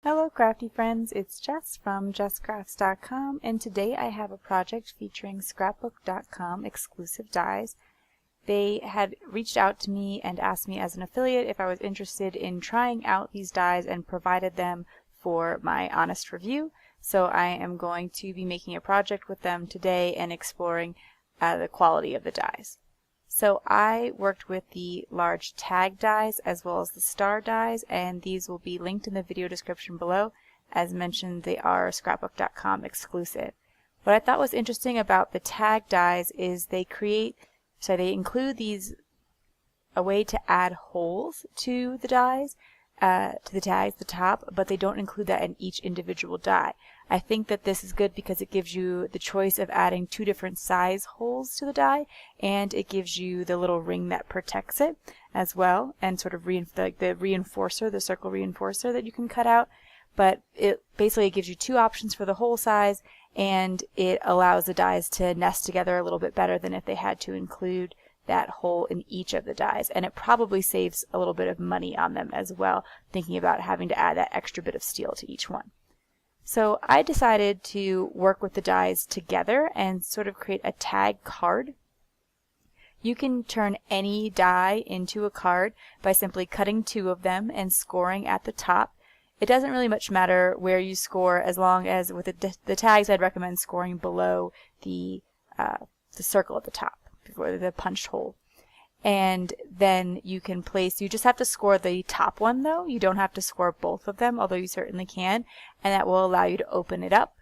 Hello crafty friends, it's Jess from Scrapbookdotcom, and today I have a project featuring Scrapbookdotcom exclusive dies. They had reached out to me and asked me as an affiliate if I was interested in trying out these dies and provided them for my honest review. So I am going to be making a project with them today and exploring the quality of the dies. So I worked with the large tag dies as well as the star dies, and these will be linked in the video description below. As mentioned, they are Scrapbook.com exclusive. What I thought was interesting about the tag dies is they include a way to add holes to the dies, to the tags at the top, but they don't include that in each individual die. I think that this is good because it gives you the choice of adding two different size holes to the die, and it gives you the little ring that protects it as well, and sort of like the reinforcer, the circle reinforcer that you can cut out. But it basically gives you two options for the hole size, and it allows the dies to nest together a little bit better than if they had to include that hole in each of the dies, and it probably saves a little bit of money on them as well, thinking about having to add that extra bit of steel to each one. So I decided to work with the dies together and sort of create a tag card. You can turn any die into a card by simply cutting two of them and scoring at the top. It doesn't really much matter where you score, as long as with the tags I'd recommend scoring below the circle at the top, before the punched hole. And then you just have to score the top one though. You don't have to score both of them, although you certainly can, and that will allow you to open it up.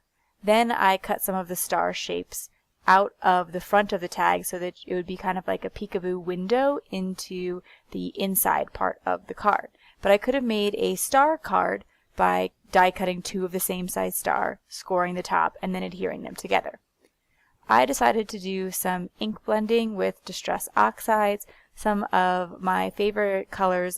Then I cut some of the star shapes out of the front of the tag so that it would be kind of like a peekaboo window into the inside part of the card. But I could have made a star card by die cutting two of the same size star, scoring the top, and then adhering them together. I decided to do some ink blending with Distress Oxides. Some of my favorite colors,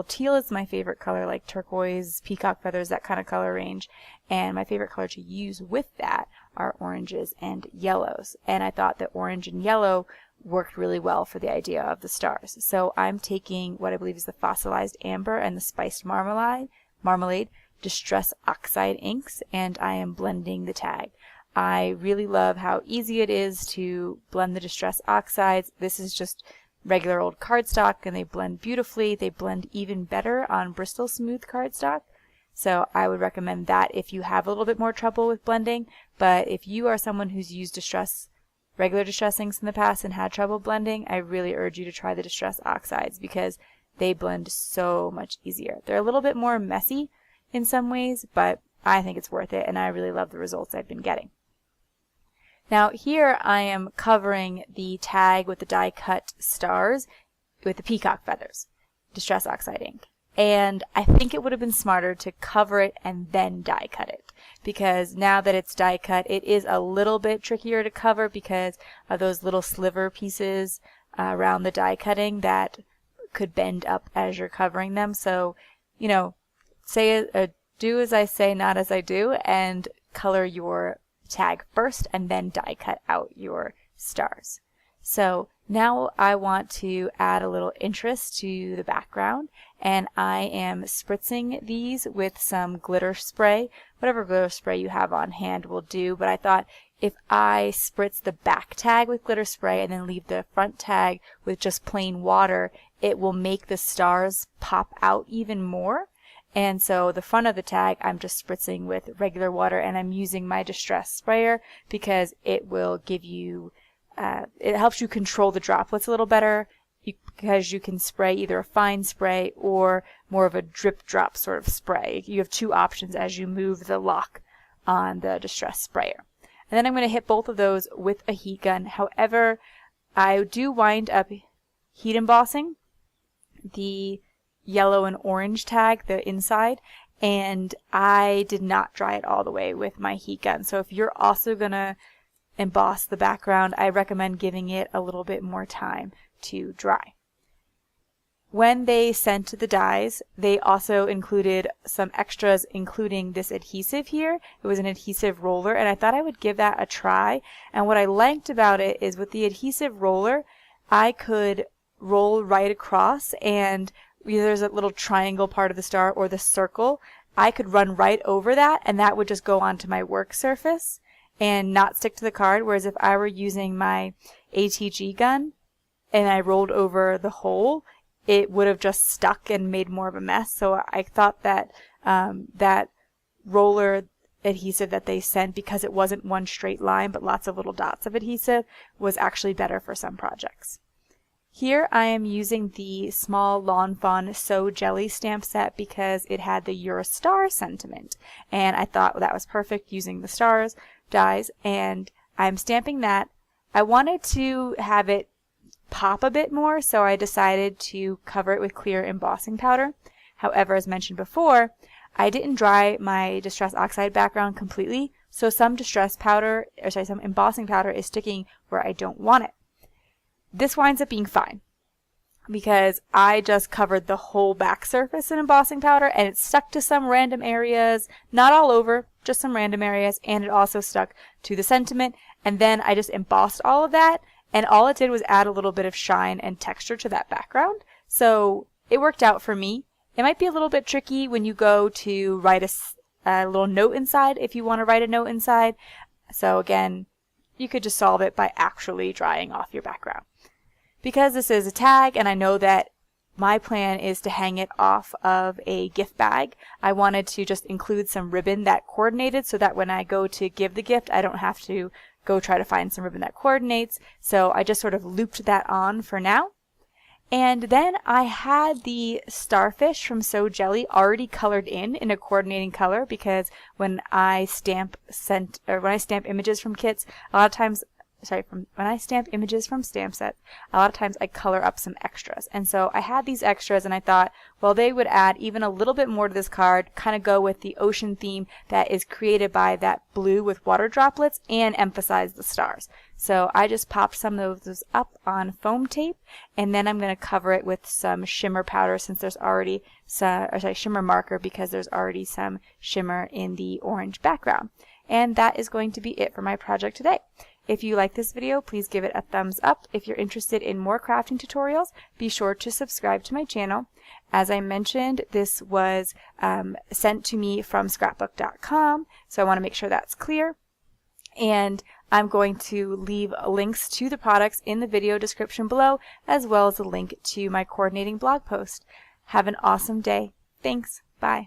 teal is my favorite color, like turquoise, peacock feathers, that kind of color range. And my favorite color to use with that are oranges and yellows. And I thought that orange and yellow worked really well for the idea of the stars. So I'm taking what I believe is the Fossilized Amber and the Spiced Marmalade Distress Oxide inks, and I am blending the tag. I really love how easy it is to blend the Distress Oxides. This is just regular old cardstock, and they blend beautifully. They blend even better on Bristol Smooth cardstock. So I would recommend that if you have a little bit more trouble with blending. But if you are someone who's used regular Distress inks in the past and had trouble blending, I really urge you to try the Distress Oxides because they blend so much easier. They're a little bit more messy in some ways, but I think it's worth it, and I really love the results I've been getting. Now here I am covering the tag with the die cut stars with the peacock feathers, Distress Oxide ink. And I think it would have been smarter to cover it and then die cut it, because now that it's die cut, it is a little bit trickier to cover because of those little sliver pieces around the die cutting that could bend up as you're covering them. So, you know, do as I say, not as I do, and color your tag first and then die cut out your stars. So now I want to add a little interest to the background, and I am spritzing these with some glitter spray. Whatever glitter spray you have on hand will do, but I thought if I spritz the back tag with glitter spray and then leave the front tag with just plain water, it will make the stars pop out even more. And so the front of the tag I'm just spritzing with regular water, and I'm using my Distress sprayer because it will give you, it helps you control the droplets a little better because you can spray either a fine spray or more of a drip drop sort of spray. You have two options as you move the lock on the Distress sprayer. And then I'm going to hit both of those with a heat gun. However, I do wind up heat embossing the yellow and orange tag, the inside, and I did not dry it all the way with my heat gun. So if you're also going to emboss the background, I recommend giving it a little bit more time to dry. When they sent the dies, they also included some extras, including this adhesive here. It was an adhesive roller, and I thought I would give that a try. And what I liked about it is with the adhesive roller, I could roll right across, and either there's a little triangle part of the star or the circle I could run right over that and that would just go onto my work surface and not stick to the card, whereas if I were using my ATG gun and I rolled over the hole, it would have just stuck and made more of a mess. So I thought that that roller adhesive that they sent, because it wasn't one straight line but lots of little dots of adhesive, was actually better for some projects. Here I am using the small Lawn Fawn So Jelly stamp set because it had the You're a Star sentiment, and I thought that was perfect using the stars dies, and I'm stamping that. I wanted to have it pop a bit more, so I decided to cover it with clear embossing powder. However, as mentioned before, I didn't dry my Distress Oxide background completely, so some some embossing powder is sticking where I don't want it. This winds up being fine because I just covered the whole back surface in embossing powder and it stuck to some random areas, not all over, just some random areas, and it also stuck to the sentiment, and then I just embossed all of that, and all it did was add a little bit of shine and texture to that background, so it worked out for me. It might be a little bit tricky when you go to write a little note inside, if you want to write a note inside, so again, you could just solve it by actually drying off your background. Because this is a tag and I know that my plan is to hang it off of a gift bag, I wanted to just include some ribbon that coordinated so that when I go to give the gift, I don't have to go try to find some ribbon that coordinates. So I just sort of looped that on for now. And then I had the starfish from So Jelly already colored in a coordinating color, because when I stamp images from kits, a lot of times, when I stamp images from stamp sets, a lot of times I color up some extras. And so I had these extras and I thought, well, they would add even a little bit more to this card, kind of go with the ocean theme that is created by that blue with water droplets and emphasize the stars. So I just popped some of those up on foam tape, and then I'm going to cover it with some shimmer powder since there's already shimmer marker, because there's already some shimmer in the orange background. And that is going to be it for my project today. If you like this video, please give it a thumbs up. If you're interested in more crafting tutorials, be sure to subscribe to my channel. As I mentioned, this was sent to me from Scrapbookdotcom, so I want to make sure that's clear. And I'm going to leave links to the products in the video description below, as well as a link to my coordinating blog post. Have an awesome day. Thanks. Bye.